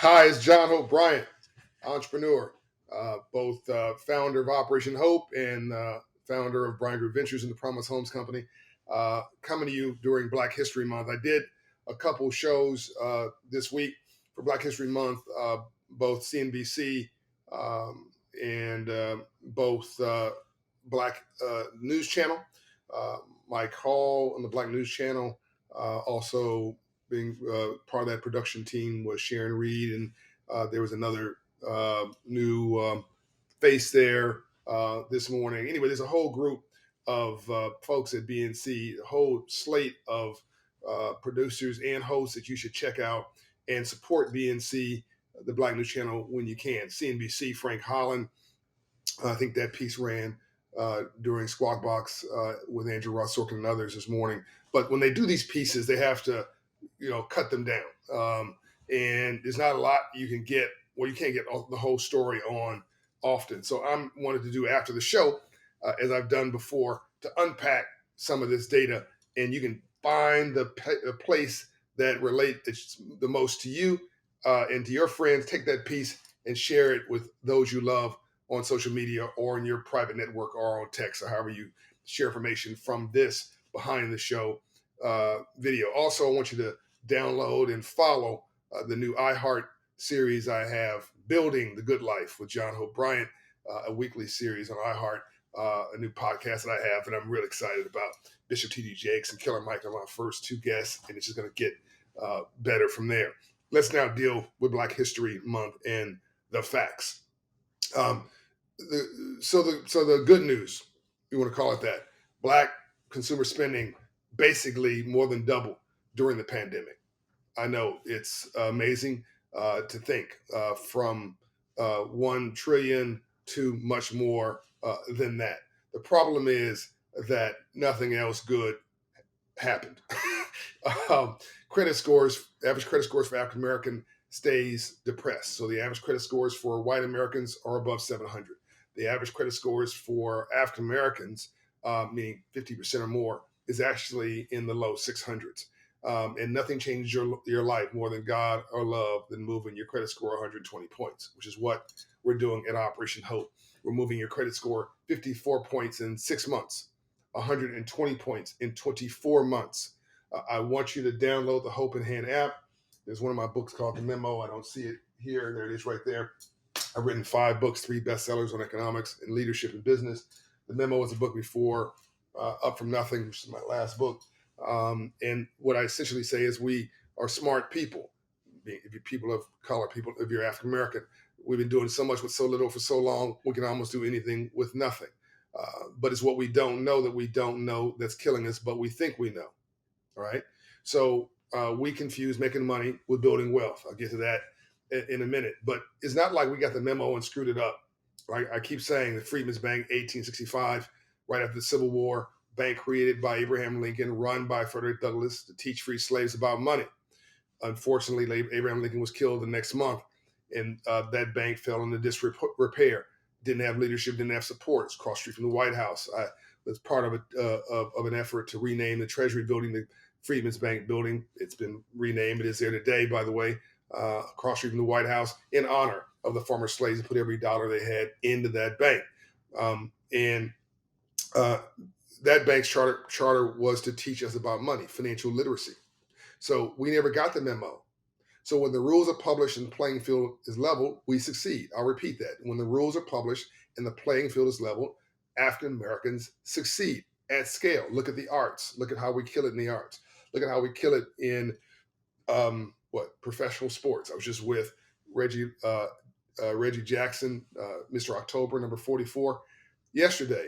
Hi, it's John Hope Bryant, entrepreneur, both founder of Operation Hope and founder of Bryant Group Ventures and the Promise Homes Company. Coming to you during Black History Month. I did a couple shows this week for Black History Month, both CNBC and both Black News Channel. Mike Hall on the Black News Channel, also being part of that production team was Sharon Reed, and there was another new face there this morning. Anyway, there's a whole group of folks at BNC, a whole slate of producers and hosts that you should check out and support BNC, the Black News Channel, when you can. CNBC, Frank Holland, I think that piece ran during Squawk Box with Andrew Ross Sorkin and others this morning. But when they do these pieces, they have to, cut them down. And there's not a lot you can get, well, you can't get the whole story on often. So I wanted to do after the show, as I've done before, to unpack some of this data, and you can find the place that relates the most to you and to your friends. Take that piece and share it with those you love on social media or in your private network or on text or however you share information from this behind the show video. Also, I want you to download and follow the new iHeart series I have, Building the Good Life with John Hope Bryant, a weekly series on iHeart, a new podcast that I have that I'm really excited about. Bishop T.D. Jakes and Killer Mike are my first two guests, and it's just going to get better from there. Let's now deal with Black History Month and the facts. So the good news, you want to call it that, Black consumer spending basically more than doubled during the pandemic. I know it's amazing to think from 1 trillion to much more than that. The problem is that nothing else good happened. Credit scores, average credit scores for African American stays depressed. So the average credit scores for white Americans are above 700. The average credit scores for African Americans, meaning 50% or more, is actually in the low 600s. And nothing changes your life more than God or love than moving your credit score 120 points, which is what we're doing at Operation Hope. We're moving your credit score 54 points in 6 months, 120 points in 24 months. I want you to download the Hope in Hand app. There's one of my books called The Memo. I don't see it here. There it is right there. I've written 5 books, 3 bestsellers on economics and leadership and business. The Memo was a book before Up From Nothing, which is my last book. And what I essentially say is we are smart people. If you're people of color, if you're African American, we've been doing so much with so little for so long, we can almost do anything with nothing. But it's what we don't know that we don't know that's killing us, but we think we know. All right. So we confuse making money with building wealth. I'll get to that in a minute. But it's not like we got the memo and screwed it up. Right? I keep saying the Freedmen's Bank, 1865, right after the Civil War, bank created by Abraham Lincoln, run by Frederick Douglass to teach free slaves about money. Unfortunately, Abraham Lincoln was killed the next month, and that bank fell into disrepair. Didn't have leadership, didn't have support. It's across the street from the White House. I was part of an effort to rename the Treasury building the Freedmen's Bank building. It's been renamed. It is there today, by the way, across the street from the White House, in honor of the former slaves who put every dollar they had into that bank. That bank's charter was to teach us about money, financial literacy. So we never got the memo. So when the rules are published and the playing field is leveled, we succeed. I'll repeat that. When the rules are published and the playing field is leveled, African Americans succeed at scale. Look at the arts. Look at how we kill it in the arts. Look at how we kill it in professional sports. I was just with Reggie Jackson, Mr. October, number 44, yesterday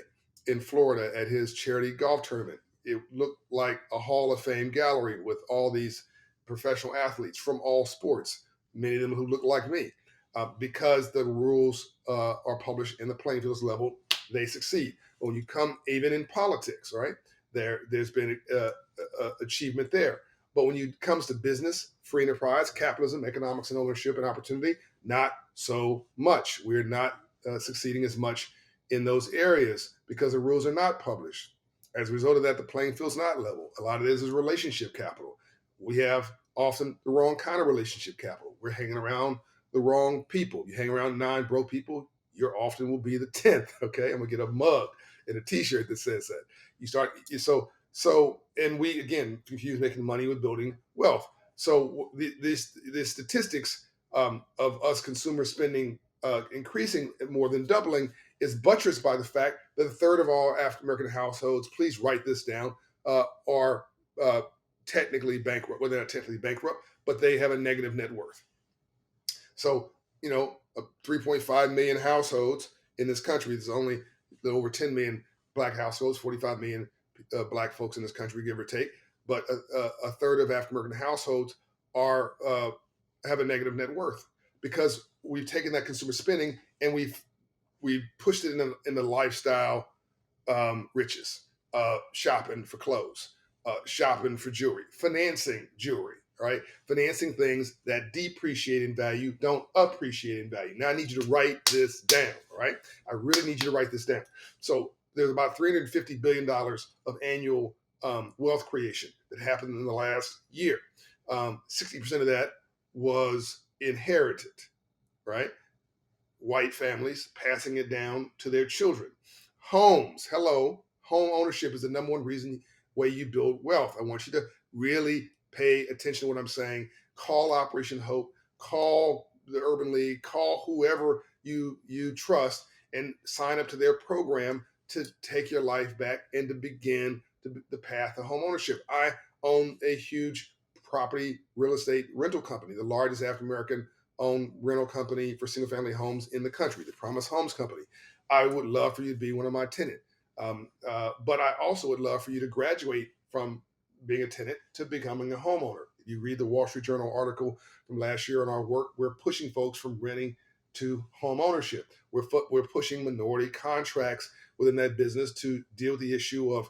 in Florida at his charity golf tournament. It looked like a Hall of Fame gallery with all these professional athletes from all sports, many of them who look like me. Because the rules are published and the playing field is leveled, they succeed. When you come, even in politics, right, there's been achievement there. But when it comes to business, free enterprise, capitalism, economics and ownership and opportunity, not so much. We're not succeeding as much in those areas because the rules are not published. As a result of that, the playing field's not level. A lot of this is relationship capital. We have often the wrong kind of relationship capital. We're hanging around the wrong people. You hang around 9 broke people, you often will be the 10th. Okay, I'm gonna get a mug and a T-shirt that says that. You start so, and we again confuse making money with building wealth. So the statistics of us consumer spending increasing more than doubling is buttressed by the fact that a third of all African American households, please write this down, are technically bankrupt. Well, they're not technically bankrupt, but they have a negative net worth. So, 3.5 million households in this country. There's only over 10 million black households, 45 million black folks in this country, give or take. But a third of African American households are have a negative net worth because we've taken that consumer spending and we've pushed it in the lifestyle riches, shopping for clothes, shopping for jewelry, financing jewelry, right? Financing things that depreciate in value, don't appreciate in value. Now I need you to write this down, all right? I really need you to write this down. So there's about $350 billion of annual wealth creation that happened in the last year. 60% of that was inherited, right? White families passing it down to their children. Homes, hello, home ownership is the number one reason way you build wealth. I want you to really pay attention to what I'm saying. Call Operation Hope, call the Urban League, call whoever you trust, and sign up to their program to take your life back and to begin the path of home ownership. I own a huge property real estate rental company, the largest African American owned rental company for single family homes in the country, the Promise Homes Company. I would love for you to be one of my tenants. But I also would love for you to graduate from being a tenant to becoming a homeowner. If you read the Wall Street Journal article from last year on our work, we're pushing folks from renting to home ownership. We're pushing minority contracts within that business to deal with the issue of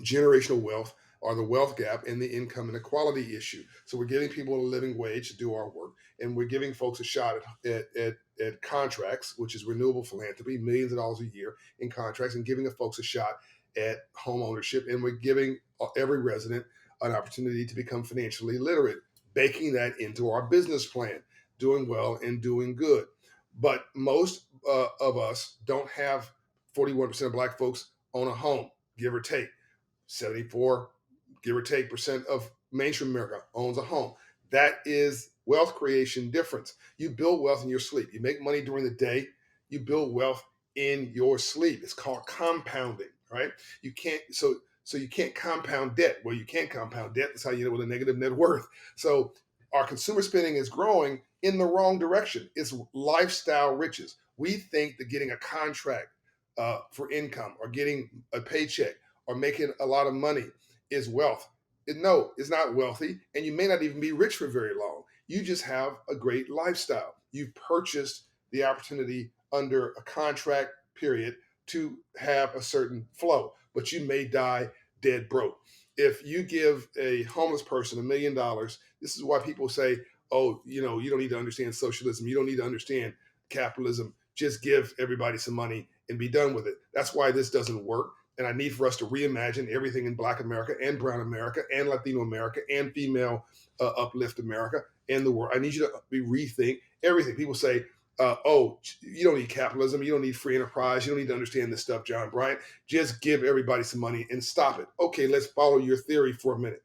generational wealth or the wealth gap and the income inequality issue. So we're giving people a living wage to do our work, and we're giving folks a shot at contracts, which is renewable philanthropy, millions of dollars a year in contracts, and giving folks a shot at home ownership. And we're giving every resident an opportunity to become financially literate, baking that into our business plan, doing well and doing good. But most of us don't have 41% of black folks own a home, give or take. 74, give or take, percent of mainstream America owns a home. That is wealth creation difference. You build wealth in your sleep. You make money during the day. You build wealth in your sleep. It's called compounding, right? You can't you can't compound debt. Well, you can't compound debt. That's how you end up with a negative net worth. So our consumer spending is growing in the wrong direction. It's lifestyle riches. We think that getting a contract for income or getting a paycheck or making a lot of money is wealth. No, it's not wealthy, and you may not even be rich for very long. You just have a great lifestyle. You've purchased the opportunity under a contract period to have a certain flow, but you may die dead broke. If you give a homeless person $1 million, this is why people say, oh, you don't need to understand socialism. You don't need to understand capitalism. Just give everybody some money and be done with it. That's why this doesn't work. And I need for us to reimagine everything in Black America and Brown America and Latino America and female uplift America and the world. I need you to rethink everything. People say, oh, you don't need capitalism. You don't need free enterprise. You don't need to understand this stuff, John Bryant. Just give everybody some money and stop it. Okay, let's follow your theory for a minute.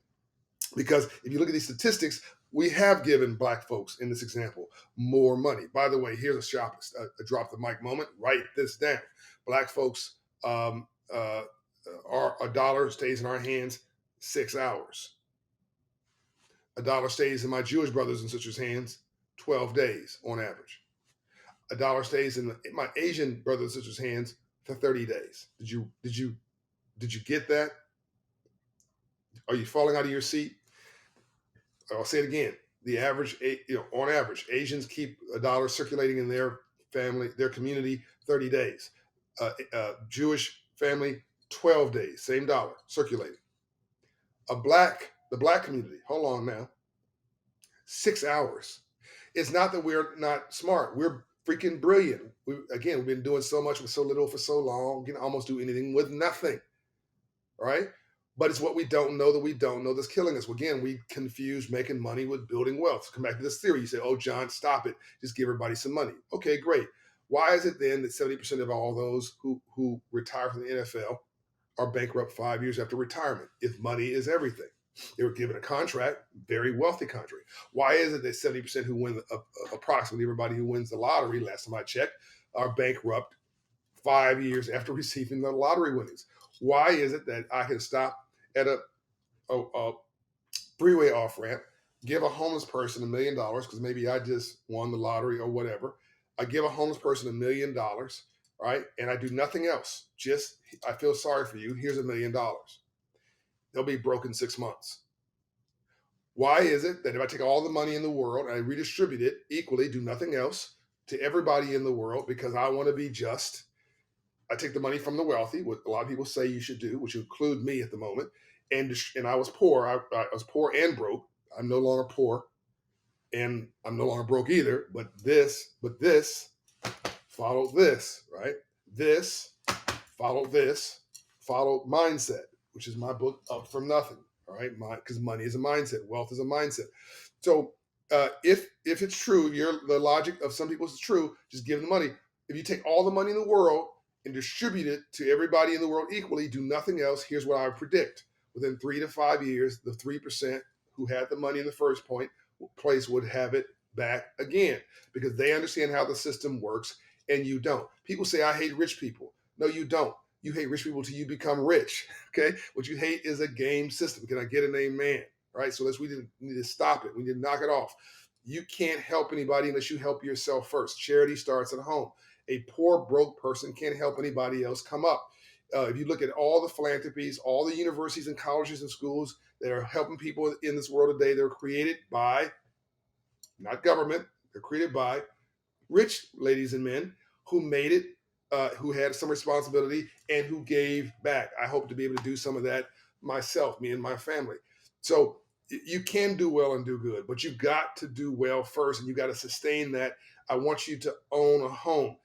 Because if you look at these statistics, we have given black folks in this example more money. By the way, here's a drop the mic moment. Write this down. Black folks, a dollar stays in our hands 6 hours. A dollar stays in my Jewish brothers and sisters' hands 12 days on average. A dollar stays in my Asian brothers and sisters' hands for 30 days. Did you get that? Are you falling out of your seat? I'll say it again. The average, on average, Asians keep a dollar circulating in their family, their community, 30 days. Jewish family, 12 days, same dollar circulating. The black community, hold on now, 6 hours. It's not that we're not smart. We're freaking brilliant. We've been doing so much with so little for so long. We can almost do anything with nothing, right? But it's what we don't know that we don't know that's killing us. Again, we confuse making money with building wealth. So come back to this theory. You say, oh, John, stop it. Just give everybody some money. Okay, great. Why is it then that 70% of all those who retire from the NFL are bankrupt 5 years after retirement if money is everything? They were given a contract, very wealthy contract. Why is it that 70% who win, approximately everybody who wins the lottery, last time I checked, are bankrupt 5 years after receiving the lottery winnings? Why is it that I can stop at a freeway off ramp, give a homeless person $1 million because maybe I just won the lottery or whatever? I give a homeless person $1 million, right? And I do nothing else. Just, I feel sorry for you. Here's $1 million. They'll be broke in 6 months. Why is it that if I take all the money in the world and I redistribute it equally, do nothing else to everybody in the world because I want to be just, I take the money from the wealthy, what a lot of people say you should do, which include me at the moment, and I was poor. I was poor and broke. I'm no longer poor, and I'm no longer broke either. But this followed this, right? This followed this, followed mindset, which is my book, Up From Nothing. All right, because money is a mindset, wealth is a mindset. So if it's true, the logic of some people is true. Just give them the money. If you take all the money in the world and distribute it to everybody in the world equally, do nothing else. Here's what I would predict: within 3 to 5 years, the 3% who had the money in the first place would have it back again because they understand how the system works, and you don't. People say I hate rich people. No, you don't. You hate rich people till you become rich. Okay, what you hate is a game system. Can I get an amen? Right. So we need to stop it. We need to knock it off. You can't help anybody unless you help yourself first. Charity starts at home. A poor, broke person can't help anybody else come up. If you look at all the philanthropies, all the universities and colleges and schools that are helping people in this world today, they're created by, not government, they're created by rich ladies and men who made it, who had some responsibility and who gave back. I hope to be able to do some of that myself, me and my family. So you can do well and do good, but you got to do well first, and you got to sustain that. I want you to own a home.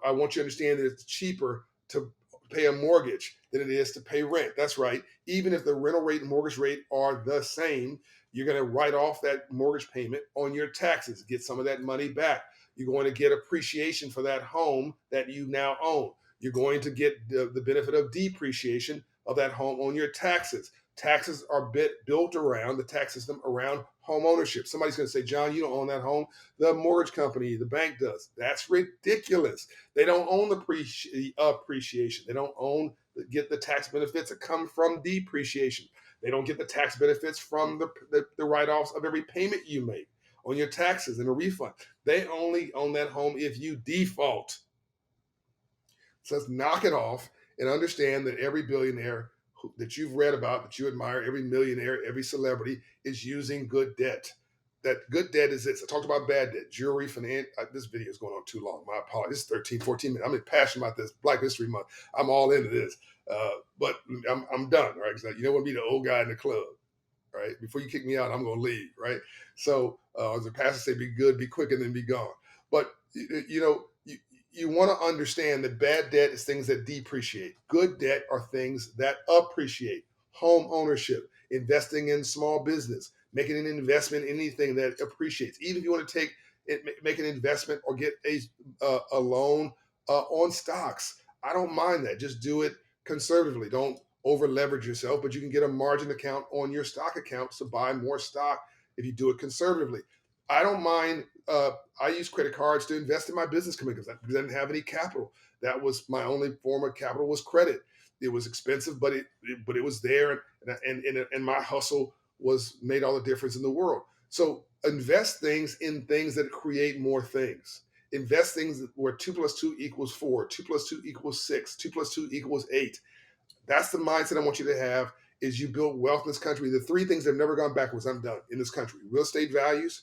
I want you to understand that it's cheaper to pay a mortgage than it is to pay rent. That's right. Even if the rental rate and mortgage rate are the same, you're going to write off that mortgage payment on your taxes, get some of that money back. You're going to get appreciation for that home that you now own. You're going to get the benefit of depreciation of that home on your taxes. Taxes are built around the tax system around home ownership. Somebody's going to say, John, you don't own that home. The mortgage company, the bank does. That's ridiculous. They don't own the appreciation. They don't get the tax benefits that come from depreciation. They don't get the tax benefits from the write-offs of every payment you make on your taxes and a refund. They only own that home if you default. So let's knock it off and understand that every billionaire that you've read about, that you admire, every millionaire, every celebrity is using good debt. That good debt is this. I talked about bad debt, jewelry, finance. This video is going on too long. My apologies. It's 13, 14 minutes. I'm passionate about this. Black History Month. I'm all into this. But I'm done, right? Because you don't want to be the old guy in the club, right? Before you kick me out, I'm going to leave, right? So as the pastor say, be good, be quick, and then be gone. But, you want to understand that bad debt is things that depreciate. Good debt are things that appreciate. Home ownership, investing in small business, making an investment in anything that appreciates. Even if you want to make an investment or get a loan on stocks, I don't mind that. Just do it conservatively. Don't over leverage yourself, but you can get a margin account on your stock account to buy more stock if you do it conservatively. I don't mind. I use credit cards to invest in my business because I didn't have any capital. That was my only form of capital was credit. It was expensive, but it was there, and my hustle was made all the difference in the world. So invest things in things that create more things. Invest things where 2+2=4, 2+2=6, 2+2=8. That's the mindset I want you to have. Is you build wealth in this country. The three things that have never gone backwards, I'm done in this country: real estate values,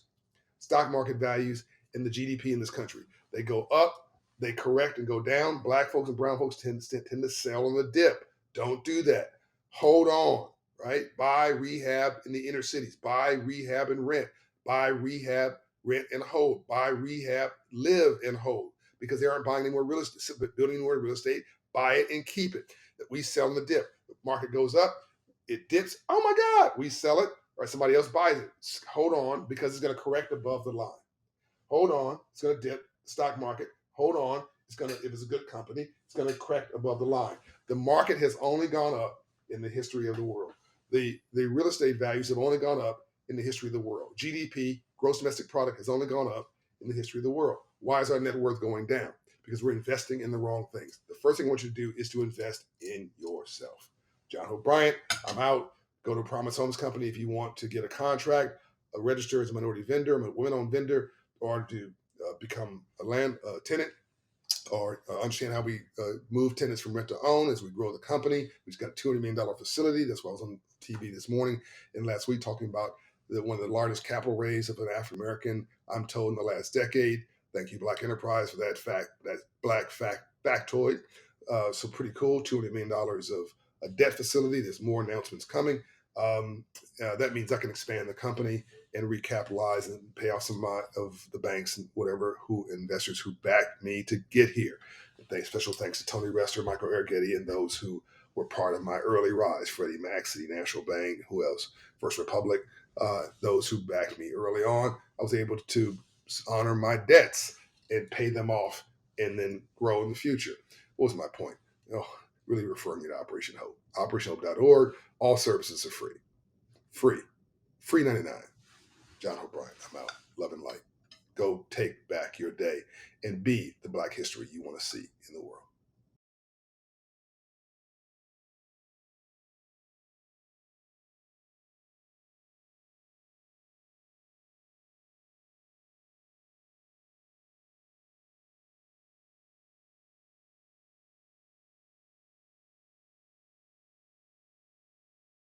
stock market values, and the GDP in this country. They go up, they correct and go down. Black folks and brown folks tend to sell on the dip. Don't do that. Hold on, right? Buy, rehab in the inner cities. Buy, rehab, and rent. Buy, rehab, rent, and hold. Buy, rehab, live, and hold. Because they aren't buying any more real estate, building any more real estate. Buy it and keep it. That we sell in the dip. The market goes up, It dips. Oh my God, we sell it or somebody else buys it. Hold on because it's going to correct above the line. Hold on, it's going to dip. Stock market. Hold on, it's going to, if it's a good company, it's going to correct above the line. The market has only gone up in the history of the world. The real estate values have only gone up in the history of the world. GDP, gross domestic product, has only gone up in the history of the world. Why is our net worth going down? Because we're investing in the wrong things. The first thing I want you to do is to invest in yourself. John Hope Bryant, I'm out. Go to Promise Homes Company if you want to get a contract, register as a minority vendor, a women-owned vendor, or to become a land tenant, or understand how we move tenants from rent to own as we grow the company. We just got a $200 million facility. That's why I was on TV this morning and last week talking about one of the largest capital raise of an African American, I'm told, in the last decade. Thank you, Black Enterprise, for that factoid. So pretty cool. $200 million of a debt facility. There's more announcements coming. That means I can expand the company and recapitalize and pay off some of the banks and whatever investors who backed me to get here. Special thanks to Tony Rester, Michael Arrighetti, and those who were part of my early rise: Freddie Mac, City National Bank, who else? First Republic. Those who backed me early on, I was able to honor my debts and pay them off, and then grow in the future. What was my point? Really referring you to Operation Hope. OperationHope.org. All services are free. Free 99. John Hope Bryant. I'm out. Love and light. Go take back your day and be the Black history you want to see in the world.